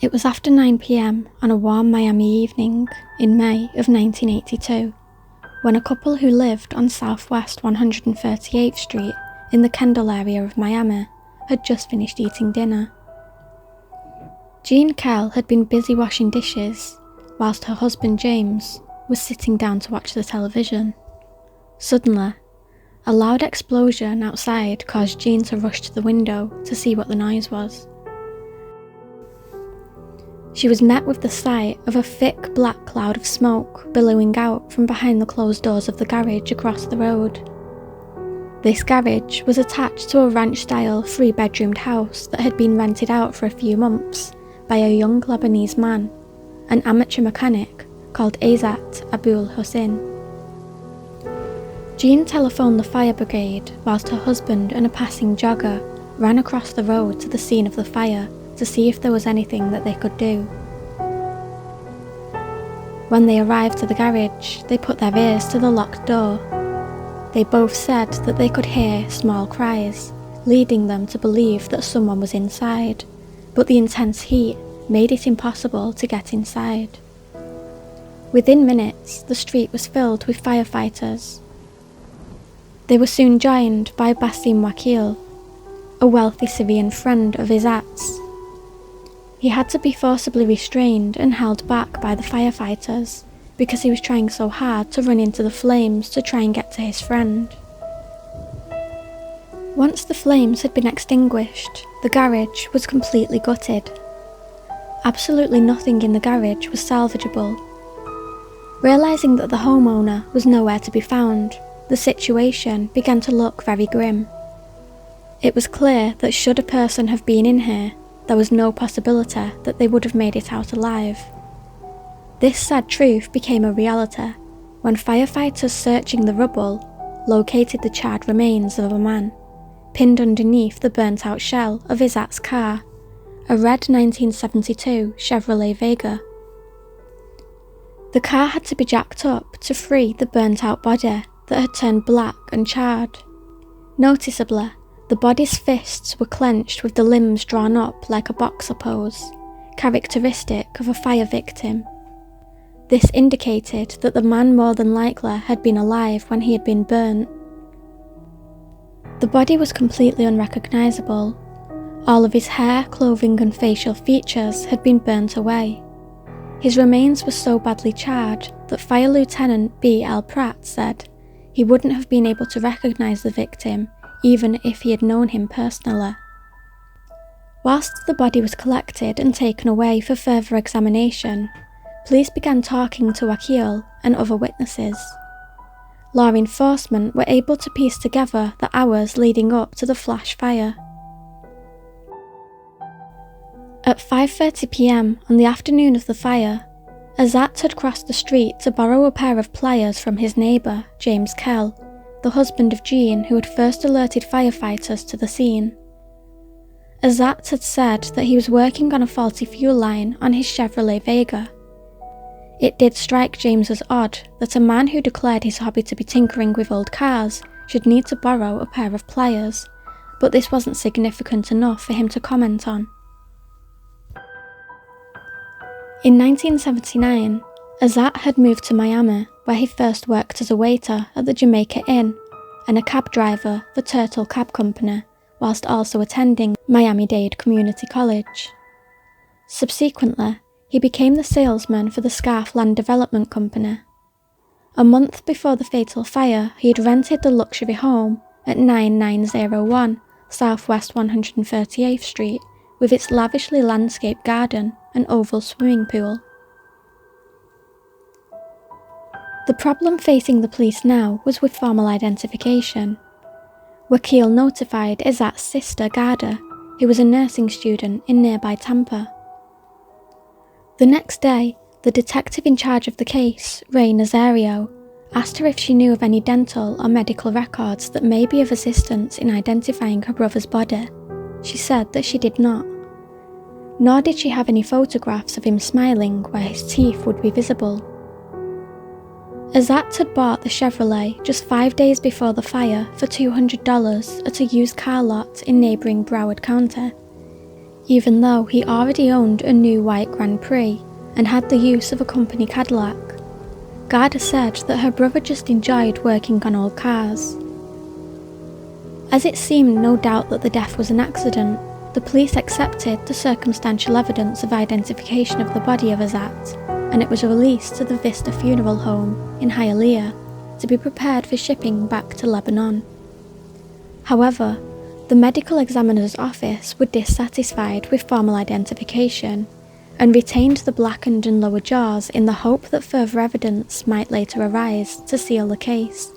It was after 9 p.m. on a warm Miami evening in May of 1982, when a couple who lived on Southwest 138th Street in the Kendall area of Miami had just finished eating dinner. Jean Kell had been busy washing dishes, whilst her husband James was sitting down to watch the television. Suddenly, a loud explosion outside caused Jean to rush to the window to see what the noise was. She was met with the sight of a thick black cloud of smoke billowing out from behind the closed doors of the garage across the road. This garage was attached to a ranch-style 3-bedroomed house that had been rented out for a few months by a young Lebanese man, an amateur mechanic called Azat Abul Hussein. Jean telephoned the fire brigade whilst her husband and a passing jogger ran across the road to the scene of the fire to see if there was anything that they could do. When they arrived to the garage, they put their ears to the locked door. They both said that they could hear small cries, leading them to believe that someone was inside, but the intense heat made it impossible to get inside. Within minutes, the street was filled with firefighters. They were soon joined by Basim Wakil, a wealthy Syrian friend of Izat's. He had to be forcibly restrained and held back by the firefighters because he was trying so hard to run into the flames to try and get to his friend. Once the flames had been extinguished, the garage was completely gutted. Absolutely nothing in the garage was salvageable. Realising that the homeowner was nowhere to be found, the situation began to look very grim. It was clear that should a person have been in here, there was no possibility that they would have made it out alive. This sad truth became a reality when firefighters searching the rubble located the charred remains of a man, pinned underneath the burnt-out shell of Izat's car, a red 1972 Chevrolet Vega. The car had to be jacked up to free the burnt-out body that had turned black and charred. Noticeably, the body's fists were clenched with the limbs drawn up like a boxer pose, characteristic of a fire victim. This indicated that the man more than likely had been alive when he had been burnt. The body was completely unrecognisable. All of his hair, clothing and facial features had been burnt away. His remains were so badly charred that Fire Lieutenant B. L. Pratt said he wouldn't have been able to recognise the victim even if he had known him personally. Whilst the body was collected and taken away for further examination, police began talking to Wakil and other witnesses. Law enforcement were able to piece together the hours leading up to the flash fire. At 5:30 p.m. on the afternoon of the fire, Azat had crossed the street to borrow a pair of pliers from his neighbour, James Kell, the husband of Jean who had first alerted firefighters to the scene. Azat had said that he was working on a faulty fuel line on his Chevrolet Vega. It did strike James as odd that a man who declared his hobby to be tinkering with old cars should need to borrow a pair of pliers, but this wasn't significant enough for him to comment on. In 1979, Azat had moved to Miami, where he first worked as a waiter at the Jamaica Inn and a cab driver for Turtle Cab Company, whilst also attending Miami-Dade Community College. Subsequently, he became the salesman for the Scarf Land Development Company. A month before the fatal fire, he had rented the luxury home at 9901 Southwest 138th Street with its lavishly landscaped garden and oval swimming pool. The problem facing the police now was with formal identification. Wakil notified Izat's sister Garda, who was a nursing student in nearby Tampa. The next day, the detective in charge of the case, Ray Nazario, asked her if she knew of any dental or medical records that may be of assistance in identifying her brother's body. She said that she did not. Nor did she have any photographs of him smiling where his teeth would be visible. Azat had bought the Chevrolet just 5 days before the fire for $200 at a used car lot in neighbouring Broward County. even though he already owned a new white Grand Prix and had the use of a company Cadillac. Garda said that her brother just enjoyed working on old cars. As it seemed no doubt that the death was an accident, the police accepted the circumstantial evidence of identification of the body of Azat, and it was released to the Vista Funeral Home in Hialeah to be prepared for shipping back to Lebanon. However, the medical examiner's office were dissatisfied with formal identification and retained the blackened and lower jaws in the hope that further evidence might later arise to seal the case.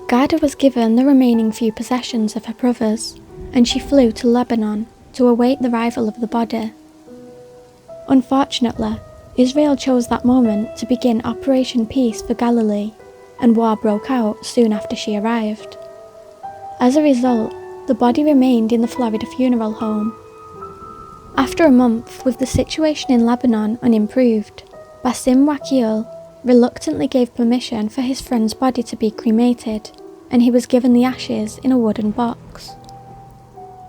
Garda was given the remaining few possessions of her brothers, and she flew to Lebanon to await the arrival of the body. Unfortunately, Israel chose that moment to begin Operation Peace for Galilee, and war broke out soon after she arrived. As a result, the body remained in the Florida funeral home. After a month with the situation in Lebanon unimproved, Bassem Wakil reluctantly gave permission for his friend's body to be cremated, and he was given the ashes in a wooden box.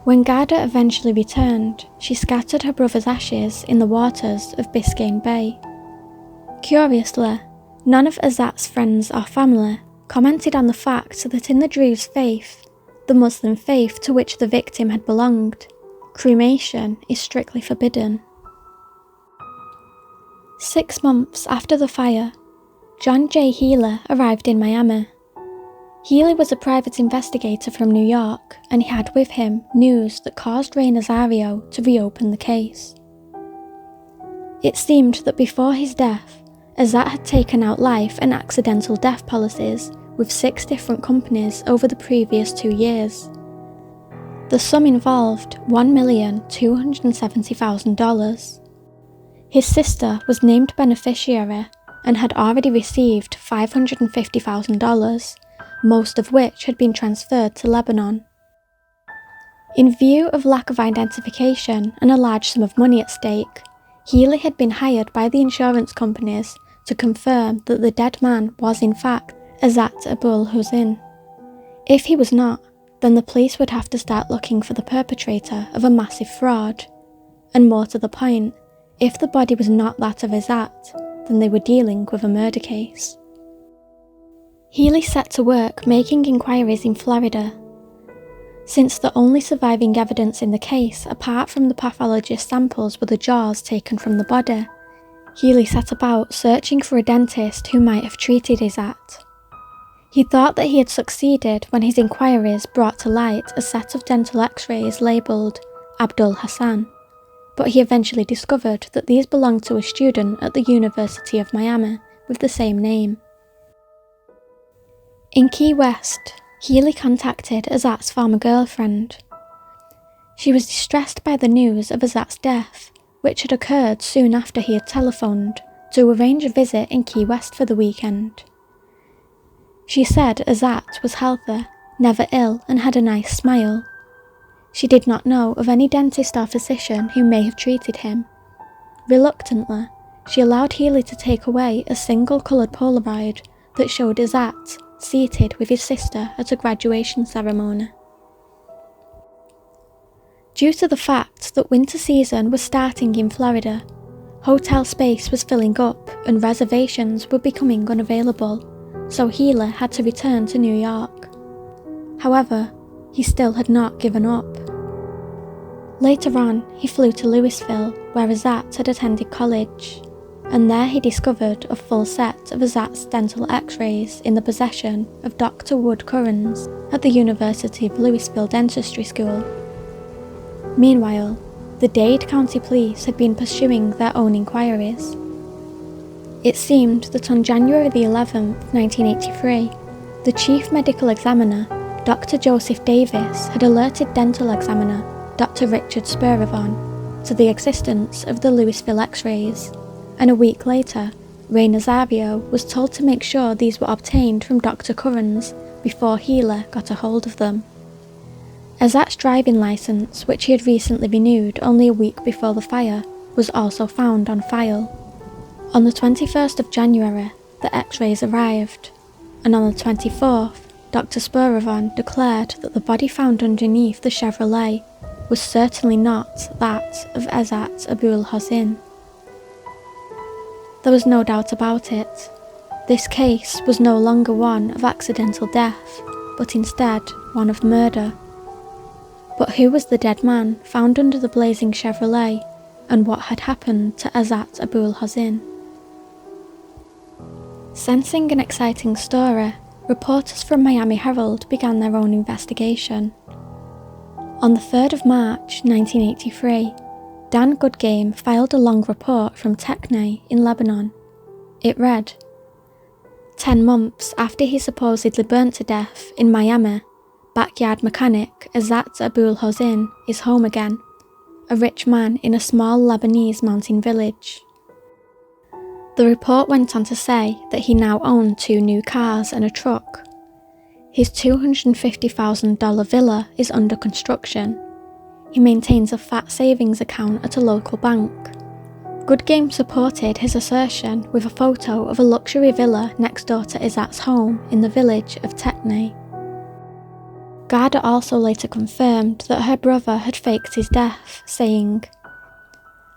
When Garda eventually returned, she scattered her brother's ashes in the waters of Biscayne Bay. Curiously, none of Azat's friends or family commented on the fact that in the Druze faith, the Muslim faith to which the victim had belonged, cremation is strictly forbidden. 6 months after the fire, John J. Healy arrived in Miami. Healy was a private investigator from New York, and he had with him news that caused Ray Nazario to reopen the case. It seemed that before his death, Azat had taken out life and accidental death policies with 6 different companies over the previous 2 years. The sum involved $1,270,000. His sister was named beneficiary and had already received $550,000, most of which had been transferred to Lebanon. In view of lack of identification and a large sum of money at stake, Healy had been hired by the insurance companies to confirm that the dead man was in fact Azat Abul Hussein. If he was not, then the police would have to start looking for the perpetrator of a massive fraud. And more to the point, if the body was not that of Azat, then they were dealing with a murder case. Healy set to work making inquiries in Florida. Since the only surviving evidence in the case apart from the pathologist samples were the jaws taken from the body, Healy set about searching for a dentist who might have treated Azat. He thought that he had succeeded when his inquiries brought to light a set of dental x-rays labelled Abdul Hassan, but he eventually discovered that these belonged to a student at the University of Miami with the same name. In Key West, Healy contacted Azat's former girlfriend. She was distressed by the news of Azat's death, which had occurred soon after he had telephoned to arrange a visit in Key West for the weekend. She said Azat was healthy, never ill, and had a nice smile. She did not know of any dentist or physician who may have treated him. Reluctantly, she allowed Healy to take away a single coloured Polaroid that showed Azat seated with his sister at a graduation ceremony. Due to the fact that winter season was starting in Florida, hotel space was filling up and reservations were becoming unavailable, so Healy had to return to New York. However, he still had not given up. Later on, he flew to Louisville, where Azat had attended college, and there he discovered a full set of Azat's dental x-rays in the possession of Dr. Wood Currens at the University of Louisville Dentistry School. Meanwhile, the Dade County Police had been pursuing their own inquiries. It seemed that on January the 11th, 1983, the Chief Medical Examiner, Dr. Joseph Davis, had alerted Dental Examiner, Dr. Richard Spurivon, to the existence of the Louisville x-rays, and a week later, Ray Nazario was told to make sure these were obtained from Dr. Currens before Healy got a hold of them. Azat's driving licence, which he had recently renewed only a week before the fire, was also found on file. On the 21st of January, the x-rays arrived, and on the 24th, Dr. Spurivon declared that the body found underneath the Chevrolet was certainly not that of Izzat Abul Hossein. There was no doubt about it. This case was no longer one of accidental death, but instead one of murder. But who was the dead man found under the blazing Chevrolet, and what had happened to Izzat Abul Hossein? Sensing an exciting story, reporters from Miami Herald began their own investigation. On the 3rd of March 1983, Dan Goodgame filed a long report from Techney in Lebanon. It read, 10 months after he supposedly burnt to death in Miami, backyard mechanic Izzat Abul Hossein is home again, a rich man in a small Lebanese mountain village. The report went on to say that he now owned 2 new cars and a truck. His $250,000 villa is under construction. He maintains a fat savings account at a local bank. Goodgame supported his assertion with a photo of a luxury villa next door to Izzat's home in the village of Techney. Garda also later confirmed that her brother had faked his death, saying,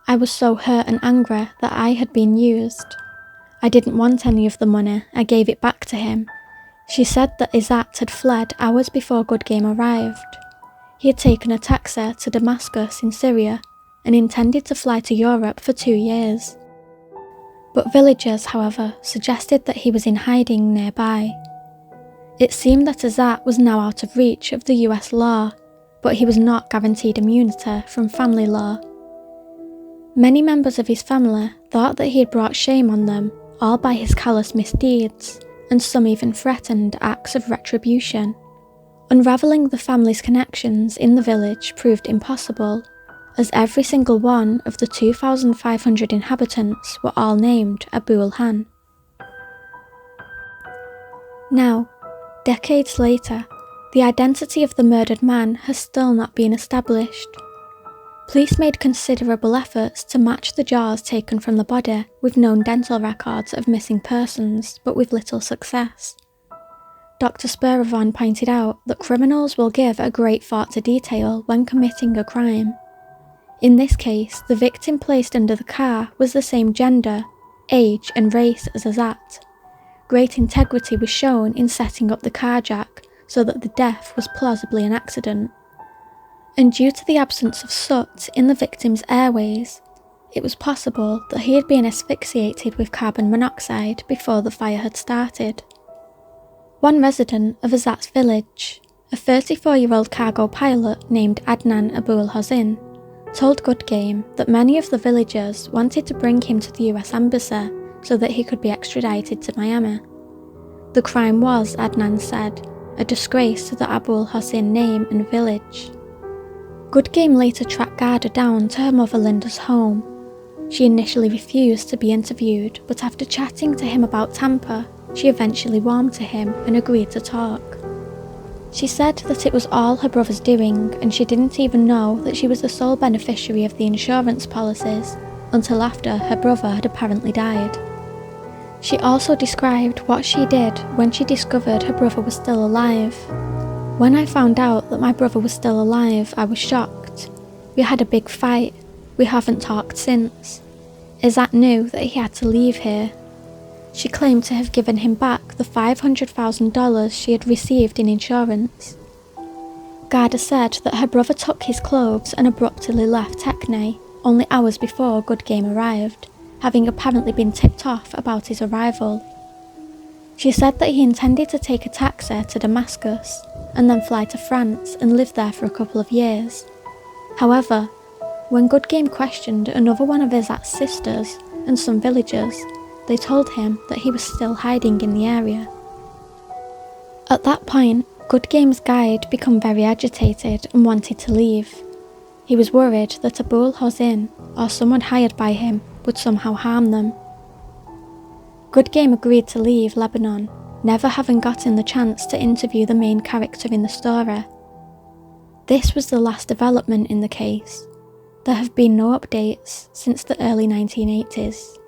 "I was so hurt and angry that I had been used. I didn't want any of the money, I gave it back to him." She said that Izzat had fled hours before Goodgame arrived. He had taken a taxi to Damascus in Syria and intended to fly to Europe for 2 years. But villagers, however, suggested that he was in hiding nearby. It seemed that Izzat was now out of reach of the US law, but he was not guaranteed immunity from family law. Many members of his family thought that he had brought shame on them, all by his callous misdeeds, and some even threatened acts of retribution. Unravelling the family's connections in the village proved impossible, as every single one of the 2,500 inhabitants were all named Abul Han. Now, decades later, the identity of the murdered man has still not been established. Police made considerable efforts to match the jaws taken from the body with known dental records of missing persons, but with little success. Dr. Spurivon pointed out that criminals will give a great thought to detail when committing a crime. In this case, the victim placed under the car was the same gender, age and race as Izzat. Great integrity was shown in setting up the carjack so that the death was plausibly an accident. And due to the absence of soot in the victim's airways, it was possible that he had been asphyxiated with carbon monoxide before the fire had started. One resident of Izzat's village, a 34-year-old cargo pilot named Adnan Abul Hossein, told Goodgame that many of the villagers wanted to bring him to the US Embassy so that he could be extradited to Miami. The crime was, Adnan said, a disgrace to the Abul Hossein name and village. Goodgame later tracked Garda down to her mother Linda's home. She initially refused to be interviewed, but after chatting to him about Tampa, she eventually warmed to him and agreed to talk. She said that it was all her brother's doing, and she didn't even know that she was the sole beneficiary of the insurance policies until after her brother had apparently died. She also described what she did when she discovered her brother was still alive. "When I found out that my brother was still alive, I was shocked. We had a big fight. We haven't talked since. Izzat knew that he had to leave here." She claimed to have given him back the $500,000 she had received in insurance. Garda said that her brother took his clothes and abruptly left Techney only hours before Goodgame arrived, having apparently been tipped off about his arrival. She said that he intended to take a taxi to Damascus and then fly to France and live there for a couple of years. However, when Goodgame questioned another one of Izzat's sisters and some villagers, they told him that he was still hiding in the area. At that point, Goodgame's guide became very agitated and wanted to leave. He was worried that Abul Hossein, or someone hired by him, would somehow harm them. Goodgame agreed to leave Lebanon, never having gotten the chance to interview the main character in the story. This was the last development in the case. There have been no updates since the early 1980s.